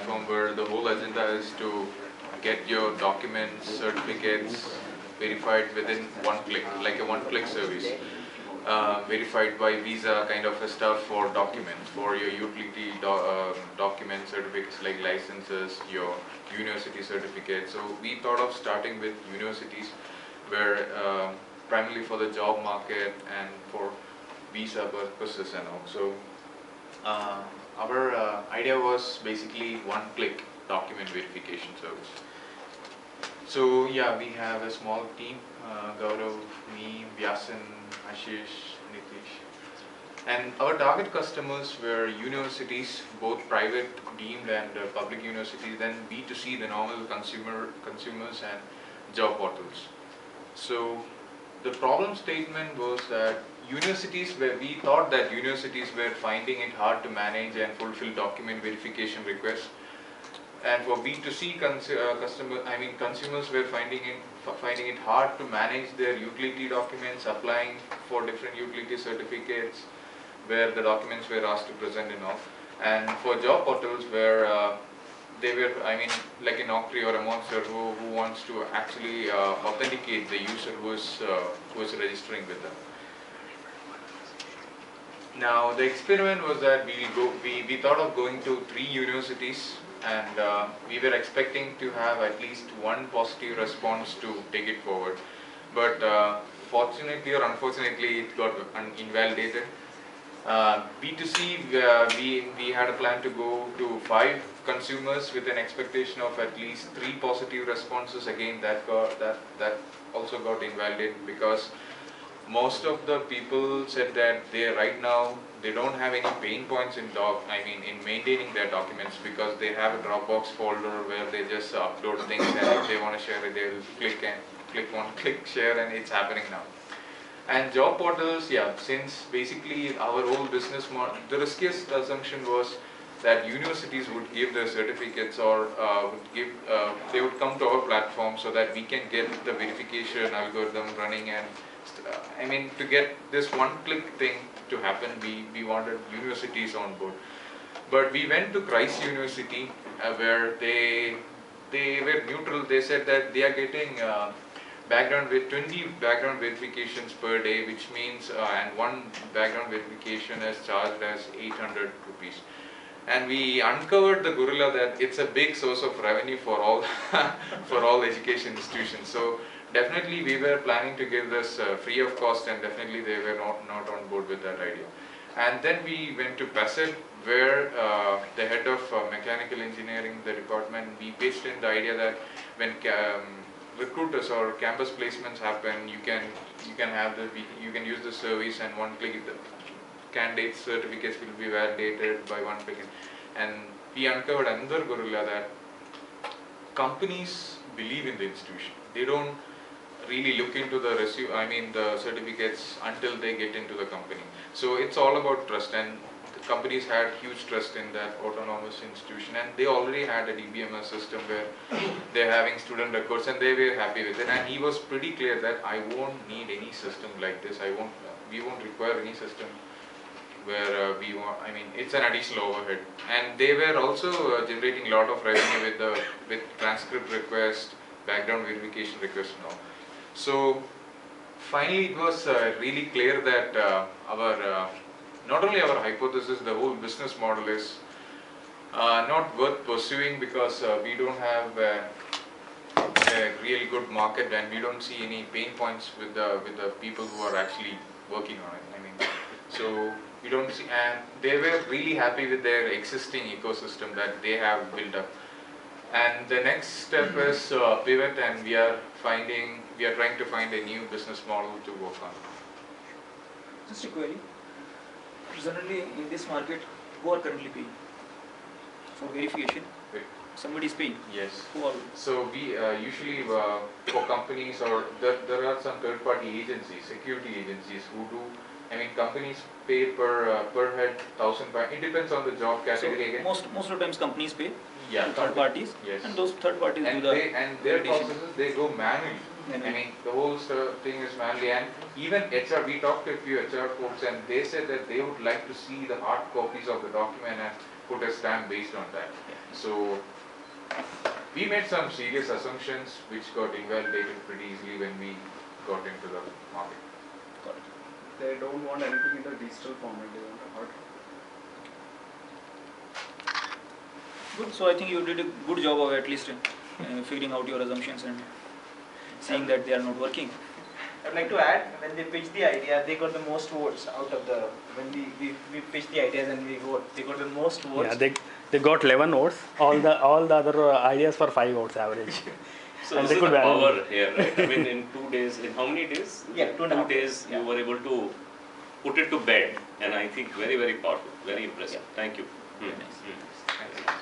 platform where the whole agenda is to get your documents, certificates verified within one click, like a one-click service. Verified by Visa kind of a stuff for documents, for your utility document certificates like licenses, your university certificates. So we thought of starting with universities where primarily for the job market and for visa purposes and all. So our idea was basically one-click document verification service. So yeah, we have a small team, Gaurav, me, Vyasan, Ashish, Nitish. And our target customers were universities, both private, deemed and public universities, then B2C, the normal consumers and job portals. So the problem statement was that we thought that universities were finding it hard to manage and fulfill document verification requests. And for B2C consumers were finding it hard to manage their utility documents, applying for different utility certificates where the documents were asked to present in off. And for job portals where they were, like an Naukri or a Monster who wants to actually authenticate the user who is registering with them. Now the experiment was that we thought of going to 3 universities, and we were expecting to have at least one positive response to take it forward. But fortunately or unfortunately, it got invalidated. B2C, we had a plan to go to 5 consumers with an expectation of at least 3 positive responses. Again, that also got invalidated because most of the people said that right now they don't have any pain points in maintaining their documents, because they have a Dropbox folder where they just upload things, and if they want to share it, they will click share, and it's happening now. And job portals, yeah, since basically our whole business model, the riskiest assumption was that universities would give their certificates or they would come to our platform so that we can get the verification algorithm running. And to get this one-click thing to happen, we wanted universities on board. But we went to Christ University where they were neutral. They said that they are getting 20 background verifications per day, which means and one background verification is charged as 800 rupees. And we uncovered the gorilla that it's a big source of revenue for all for all education institutions. So definitely we were planning to give this free of cost, and definitely they were not on board with that idea. And then we went to PASET, where the head of mechanical engineering, the department, we pitched in the idea that when recruiters or campus placements happen, you can use the service, and one click the candidate certificates will be validated by one click. And we uncovered another gorilla that companies believe in the institution. They don't really look into the the certificates until they get into the company. So it's all about trust, and the companies had huge trust in that autonomous institution, and they already had a DBMS system where they're having student records, and they were happy with it. And he was pretty clear that I won't need any system like this. We won't require any system where it's an additional overhead. And they were also generating a lot of revenue with transcript request, background verification request and all. So finally it was really clear that not only our hypothesis, the whole business model is not worth pursuing, because we don't have a really good market, and we don't see any pain points with the people who are actually working on it. So we don't see, and they were really happy with their existing ecosystem that they have built up. And the next step is pivot, and we are trying to find a new business model to work on. Just a query. Generally, in this market, who are currently paying for verification? Somebody is paying. Yes. Who are? So we usually for companies, or there are some third-party agencies, security agencies who do. Companies pay per head 1,000. It depends on the job category. So most of the times companies pay. Yeah. To third parties. Yes. And those third parties and do their processes, they go manually. The whole thing is manually, and even HR, we talked to a few HR folks, and they said that they would like to see the hard copies of the document, and put a stamp based on that. So we made some serious assumptions which got invalidated pretty easily when we got into the market. They don't want anything in the digital format, they want a hard copy. Good. So I think you did a good job of at least figuring out your assumptions and seeing that they are not working. I'd like to add, when they pitched the idea, they got the most votes out of the, when we pitched the ideas and we vote, they got the most votes. Yeah, they got 11 votes. All the other ideas were 5 votes average. So And this they is the could power here, right? I mean, in 2 days, in how many days? Yeah, 2.5 days, yeah. you were able to put it to bed, and I think very, very powerful, very impressive. Yeah. Thank you. Very nice. Thanks.